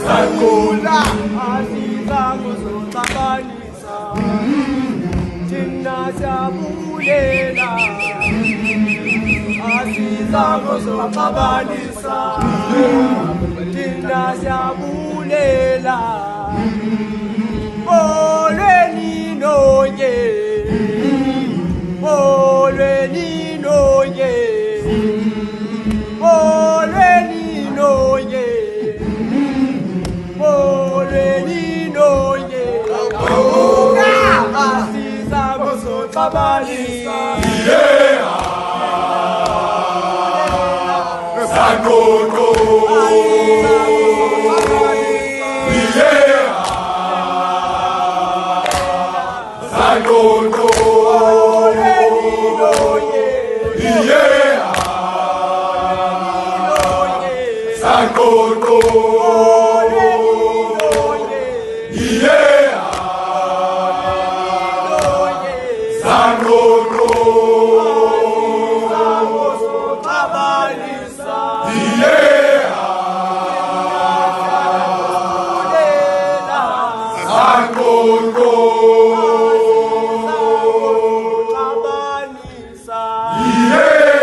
Sakula Aziza Muzotabanisa Tina Jabulela Aziza Muzotabanisa Tina Jabulela Olweni noye Olweni noye Olweni noye Olweni noye Asiza Muzotabanisa Sangoto Sangoto Sangoto Yeah!